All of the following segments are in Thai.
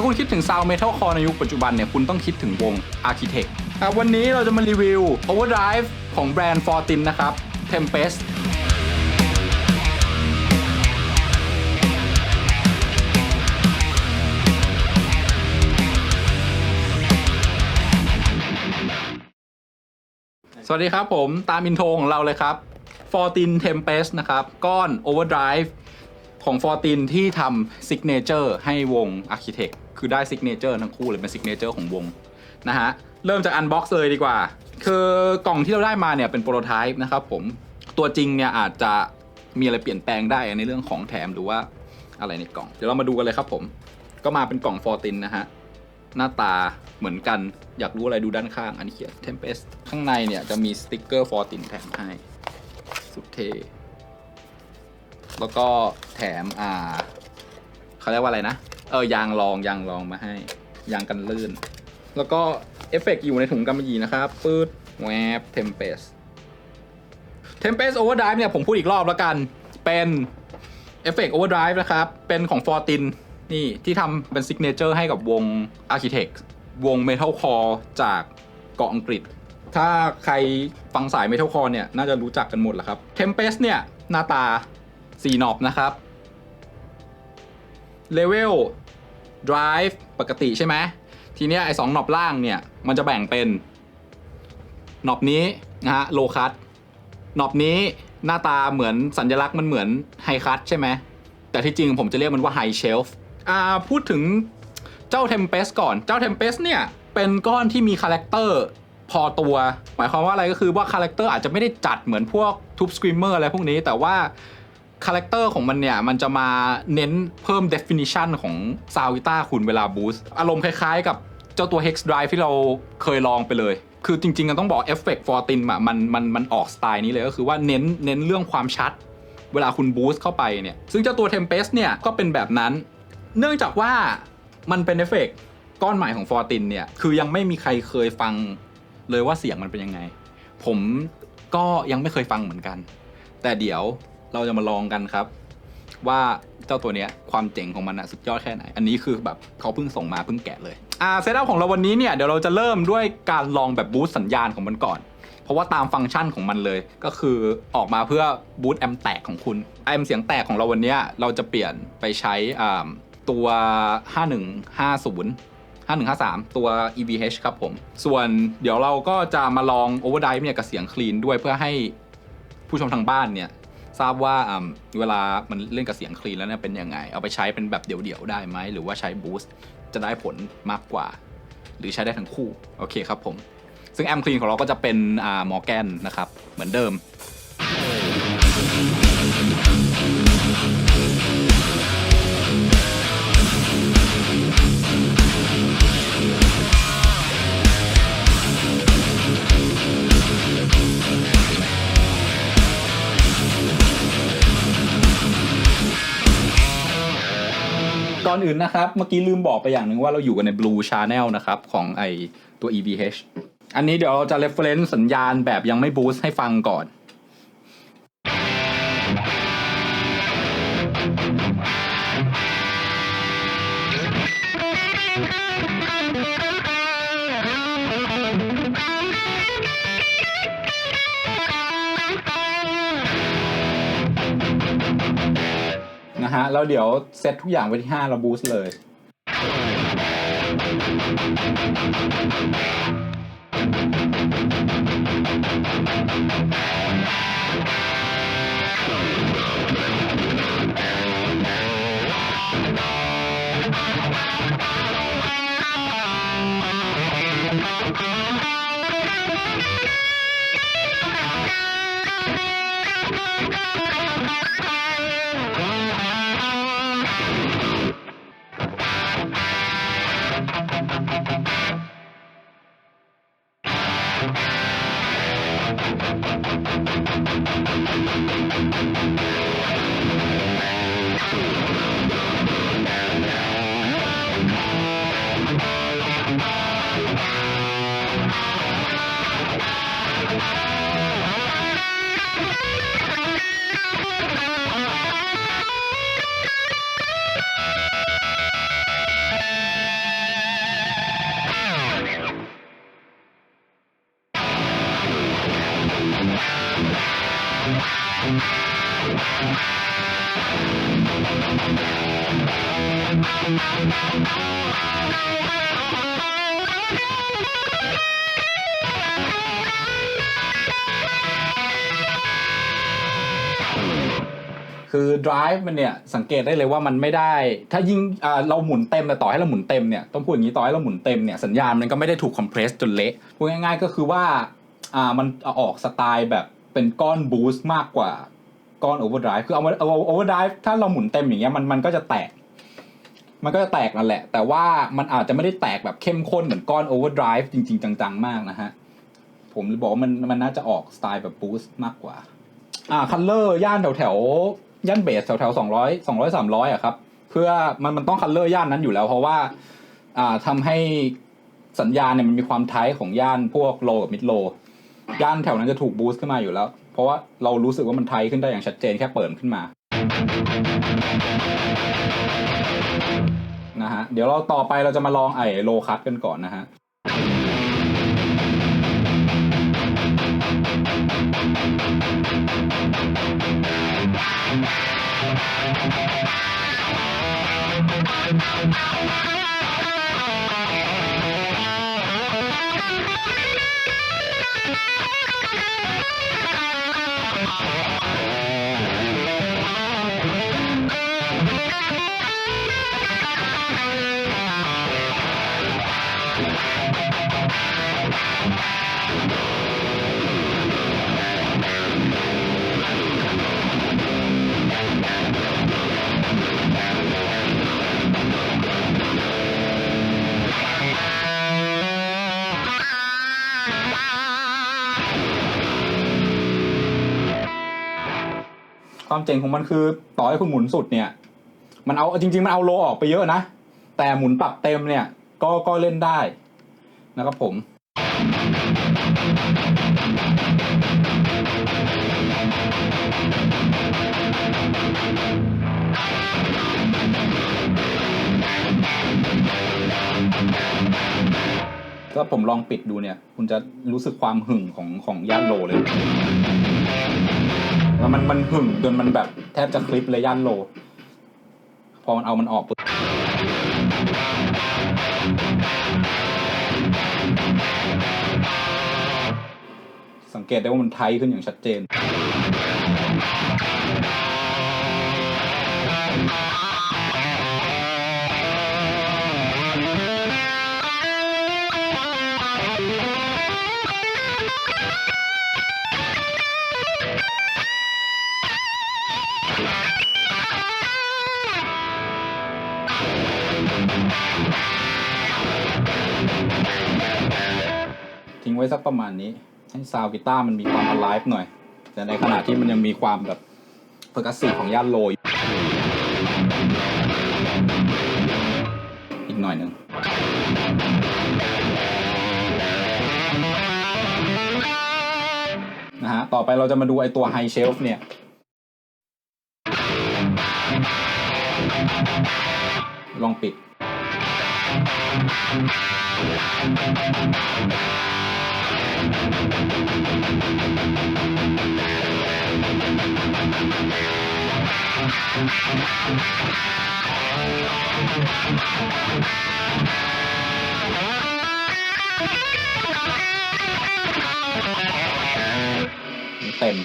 คุณคิดถึง Sound Metal Core ในยุคปัจจุบันเนี่ยคุณต้องคิดถึงวง Architect วันนี้เราจะมารีวิว Overdrive ของแบรนด์ Fortin นะครับ Tempestสวัสดีครับผมตามอินโทรของเราเลยครับ Fortin Tempest นะครับก้อน Overdrive ของ Fortin ที่ทำ Signature ให้วง Architect คือได้ Signature ทั้งคู่เลยเป็น Signature ของวงนะฮะเริ่มจาก Unbox เลยดีกว่าคือกล่องที่เราได้มาเนี่ยเป็นโปรโตไทป์นะครับผมตัวจริงเนี่ยอาจจะมีอะไรเปลี่ยนแปลงได้ในเรื่องของแถมหรือว่าอะไรในกล่องเดี๋ยวเรามาดูกันเลยครับผมก็มาเป็นกล่อง Fortin นะฮะหน้าตาเหมือนกันอยากรู้อะไรดูด้านข้างอันนี้เขียน Tempest ข้างในเนี่ยจะมีสติ๊กเกอร์ Fortin แถมให้สุดเท่แล้วก็แถมเขาเรียกว่าอะไรนะยางรองมาให้ยางกันลื่นแล้วก็เอฟเฟกต์อยู่ในถุงกำมะหยี่นะครับปื๊ดแวบ Tempest Overdrive เนี่ยผมพูดอีกรอบแล้วกันเป็นเอฟเฟกต์ Overdrive นะครับเป็นของ Fortin นี่ที่ทำเป็น Signature ให้กับวง Architect วง Metalcore จากเกาะอังกฤษถ้าใครฟังสาย Metalcore เนี่ยน่าจะรู้จักกันหมดแหละครับ Tempest เนี่ยหน้าตา4 นอบนะครับ Level Drive ปกติใช่ไหมทีเนี้ยไอ้2 นอบล่างเนี่ยมันจะแบ่งเป็นนอบนี้นะฮะ Low Cut นอบนี้หน้าตาเหมือนสัญลักษณ์มันเหมือน High Cut ใช่ไหมแต่ที่จริงผมจะเรียกมันว่า High Shelf พูดถึงเจ้า Tempest ก่อนเจ้า Tempest เนี่ยเป็นก้อนที่มีคาแรคเตอร์พอตัวหมายความว่าอะไรก็คือว่าคาแรคเตอร์อาจจะไม่ได้จัดเหมือนพวก Tube Screamer อะไรพวกนี้แต่ว่าคาแรคเตอร์ของมันเนี่ยมันจะมาเน้นเพิ่ม definition ของซาวด์กีตาร์คุณเวลาบูสต์อารมณ์คล้ายๆกับเจ้าตัว Hex Drive ที่เราเคยลองไปเลยคือจริงๆต้องบอกเอฟเฟกต์ Fortin มันออกสไตล์นี้เลยก็คือว่าเน้นเรื่องความชัดเวลาคุณบูสต์เข้าไปเนี่ยซึ่งเจ้าตัว Tempest เนี่ยก็เป็นแบบนั้นเนื่องจากว่ามันเป็นเอฟเฟกต์ก้อนใหม่ของ Fortin เนี่ยคือยังไม่มีใครเคยฟังเลยว่าเสียงมันเป็นยังไงผมก็ยังไม่เคยฟังเหมือนกันแต่เดี๋ยวเราจะมาลองกันครับว่าเจ้าตัวเนี้ยความเจ๋งของมันสุดยอดแค่ไหนอันนี้คือแบบเขาเพิ่งส่งมาเพิ่งแกะเลยเซตอัพของเราวันนี้เนี่ยเดี๋ยวเราจะเริ่มด้วยการลองแบบบูสต์สัญญาณของมันก่อนเพราะว่าตามฟังก์ชันของมันเลยก็คือออกมาเพื่อบูสต์แอมป์แตกของคุณแอมป์เสียงแตกของเราวันนี้เราจะเปลี่ยนไปใช้ตัว5153ตัว EVH ครับผมส่วนเดี๋ยวเราก็จะมาลอง Overdrive เนี่ยกับเสียงคลีนด้วยเพื่อให้ผู้ชมทางบ้านเนี่ยทราบว่าเวลามันเล่นกับเสียงคลีนแล้วเนี่ยเป็นยังไงเอาไปใช้เป็นแบบเดี่ยวๆได้ไหมหรือว่าใช้บูสต์จะได้ผลมากกว่าหรือใช้ได้ทั้งคู่โอเคครับผมซึ่งแอมคลีนของเราก็จะเป็นมอร์แกนนะครับเหมือนเดิมก่อนอื่นนะครับเมื่อกี้ลืมบอกไปอย่างหนึ่งว่าเราอยู่กันใน Blue Channel นะครับของตัว EVH อันนี้เดี๋ยวเราจะ reference สัญญาณแบบยังไม่ boost ให้ฟังก่อนนะฮะแล้วเดี๋ยวเซตทุกอย่างไว้ที่5เราบูสต์เลย คือ drive มันเนี่ยสังเกตได้เลยว่ามันไม่ได้ถ้ายิ่งเราหมุนเต็มแต่ต่อให้เราหมุนเต็มเนี่ยต้องพูดอย่างนี้ต่อให้เราหมุนเต็มเนี่ยสัญญาณมันก็ไม่ได้ถูก compress จนเละพูดง่ายๆก็คือว่ามันออกสไตล์แบบเป็นก้อน boost มากกว่าก้อน overdrive คือเอา overdrive ถ้าเราหมุนเต็มอย่างเงี้ยมันก็จะแตกนั่นแหละแต่ว่ามันอาจจะไม่ได้แตกแบบเข้มข้นเหมือนก้อน overdrive จริงๆจังๆมากนะฮะผมบอกว่ามันน่าจะออกสไตล์แบบ boost มากกว่าcolor ย่านแถวย่านเบสแถว200 300อ่ะครับเพื่อมันต้องคัลเลอร์ย่านนั้นอยู่แล้วเพราะว่าทำให้สัญญาณเนี่ยมันมีความไทป์ของย่านพวกโลกับมิดโลย่านแถวนั้นจะถูกบูสต์ขึ้นมาอยู่แล้วเพราะว่าเรารู้สึกว่ามันไทป์ขึ้นได้อย่างชัดเจนแค่เปิดขึ้นมานะฮะเดี๋ยวเราต่อไปเราจะมาลองโลคัทกันก่อนนะฮะความเจ๋งของมันคือต่อให้คุณหมุนสุดเนี่ยมันเอาจริงๆมันเอาโลออกไปเยอะนะแต่หมุนปรับเต็มเนี่ยก็เล่นได้นะครับผมถ้าผมลองปิดดูเนี่ยคุณจะรู้สึกความหึ่งของย่านโลเลยแล้วมันหึ่งจนมันแบบแทบจะคลิปเลยย่านโลพอมันเอามันออกปุ๊บสังเกตได้ว่ามันไทป์ขึ้นอย่างชัดเจนทิ้งไว้สักประมาณนี้ให้ซาวด์กีตาร์มันมีความ alive หน่อยแต่ในขณะที่มันยังมีความแบบเพอร์คัสซีฟของย่านโลอีกหน่อยนึงนะฮะต่อไปเราจะมาดูไอตัว High Shelf เนี่ยลองปิดเต็ม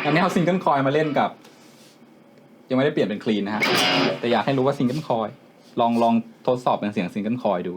อันนี้เอาซิงเกิลคอยมาเล่นกับยังไม่ได้เปลี่ยนเป็นคลีนนะฮะแต่อยากให้รู้ว่าซิงเกิลคอยลองทดสอบเป็นเสียงซิงเกิลคอยดู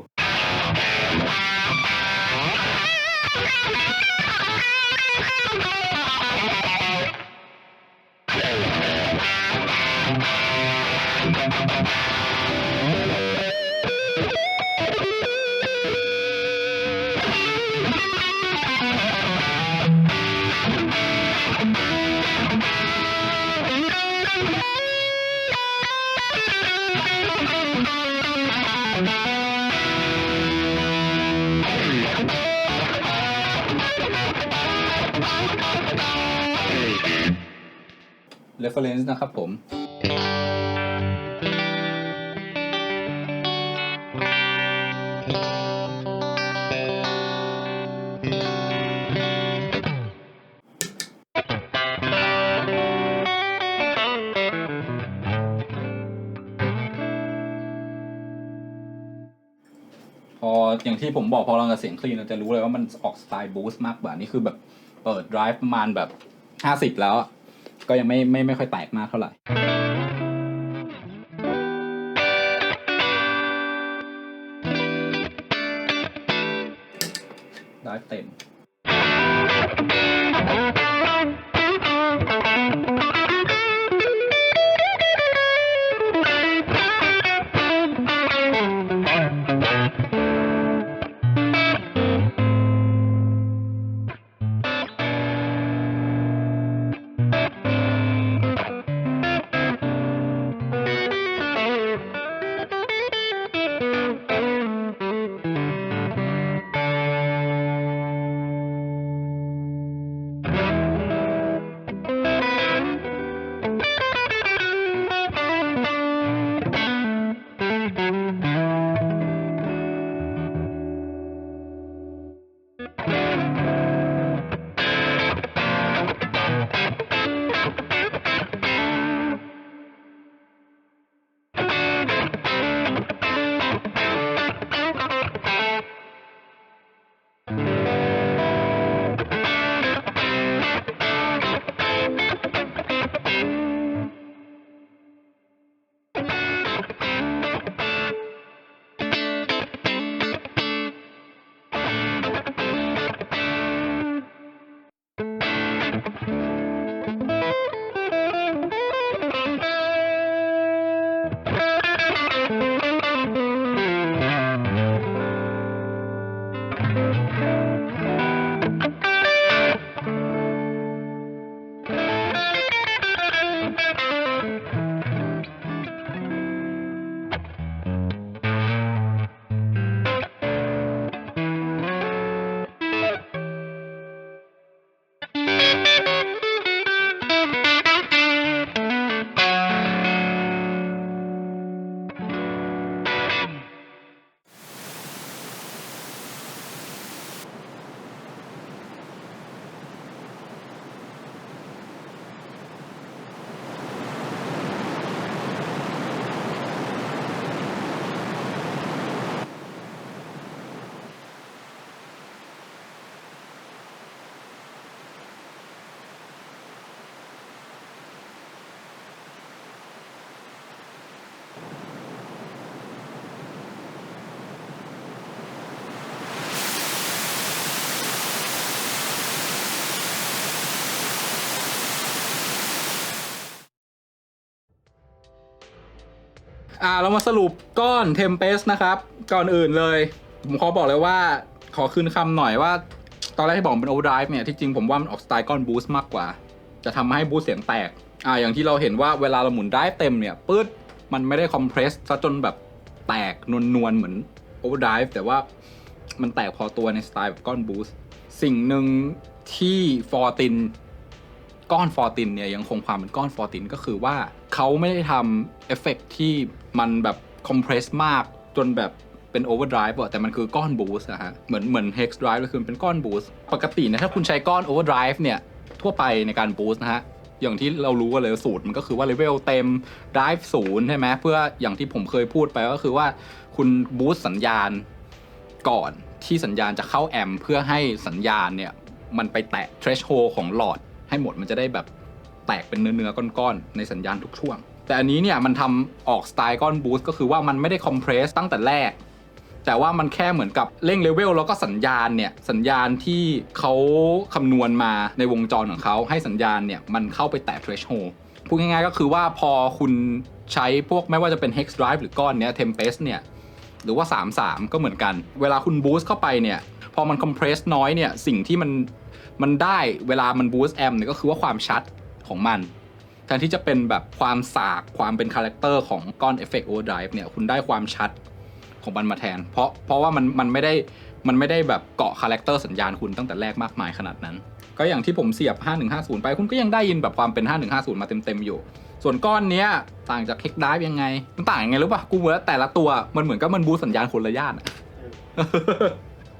reference นะครับผมพออย่างที่ผมบอกพอเรากับเสียงคลีนเราจะรู้เลยว่ามันออกสไตล์บูสต์มากกว่านี่คือแบบเปิด drive ประมาณแบบ50แล้วก็ยังไม่ค่อยแตกมากเท่าไหร่drive เต็มเรามาสรุปก้อน Tempest นะครับก่อนอื่นเลยผมขอบอกเลยว่าขอคืนคำหน่อยว่าตอนแรกที่บอกเป็น Overdrive เนี่ยที่จริงผมว่ามันออกสไตล์ก้อน Boost มากกว่าจะทำให้ Boost เสียงแตกอย่างที่เราเห็นว่าเวลาเราหมุน Drive เต็มเนี่ยปื๊ดมันไม่ได้คอมเพรสซะจนแบบแตกนวลๆเหมือน Overdrive แต่ว่ามันแตกพอตัวในสไตล์แบบก้อน Boost สิ่งหนึ่งที่ก้อนฟอร์ตินเนี่ยยังคงความเป็นก้อนฟอร์ตินก็คือว่าเขาไม่ได้ทำเอฟเฟกต์ที่มันแบบคอมเพรสมากจนแบบเป็นโอเวอร์ไดรฟ์แต่มันคือก้อนบูสต์นะฮะเหมือนเฮกซ์ไดรฟ์ก็คือเป็นก้อนบูสต์ปกตินะถ้าคุณใช้ก้อนโอเวอร์ไดรฟ์เนี่ยทั่วไปในการบูสต์นะฮะอย่างที่เรารู้กันเลยสูตรมันก็คือว่าเลเวลเต็มไดรฟ์0ใช่ไหมเพื่ออย่างที่ผมเคยพูดไปก็คือว่าคุณบูสต์สัญญาณก่อนที่สัญญาณจะเข้าแอมป์เพื่อให้สัญญาณเนี่ยมันไปแตะ threshold ของหลอดให้หมดมันจะได้แบบแตกเป็นเนื้อก้อนๆในสัญญาณทุกช่วงแต่อันนี้เนี่ยมันทำออกสไตล์ก้อนบูสต์ก็คือว่ามันไม่ได้คอมเพรสตั้งแต่แรก แต่ว่ามันแค่เหมือนกับเร่งเลเวลแล้วก็สัญญาณเนี่ยสัญญาณที่เขาคำนวณมาในวงจรของเขาให้สัญญาณเนี่ยมันเข้าไปแตะ threshold พูดง่ายๆก็คือว่าพอคุณใช้พวกไม่ว่าจะเป็น hex drive หรือก้อนเนี้ย tempest เนี่ยหรือว่า33ก็เหมือนกันเวลาคุณ boost เข้าไปเนี่ยพอมัน compress น้อยเนี่ยสิ่งที่มันได้เวลามัน boost amp เนี่ยก็คือว่าความชัดของมันแทนที่จะเป็นแบบความสากความเป็นคาแรคเตอร์ของก้อน effect overdrive เนี่ยคุณได้ความชัดของมันมาแทนเพราะว่ามันไม่ได้แบบเกาะคาแรคเตอร์สัญญาณคุณตั้งแต่แรกมากมายขนาดนั้นก็อย่างที่ผมเสียบ5150ไปคุณก็ยังได้ยินแบบความเป็น5150มาเต็มๆอยู่ส่วนก้อนเนี้ยต่างจาก hex drive ยังไงมันต่างยังไงรู้ป่ะกูว่าแต่ละตัวมันเหมือนกับมันบูสต์สัญญาณคนละย่าน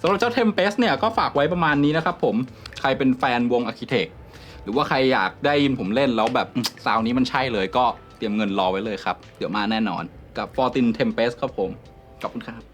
สำหรับเจ้า Tempest เนี่ยก็ฝากไว้ประมาณนี้นะครับผมใครเป็นแฟนวง Architect หรือว่าใครอยากได้ยินผมเล่นแล้วแบบซาวนี้มันใช่เลยก็เตรียมเงินรอไว้เลยครับเดี๋ยวมาแน่นอนกับ 14 Tempest ครับผมขอบคุณครับ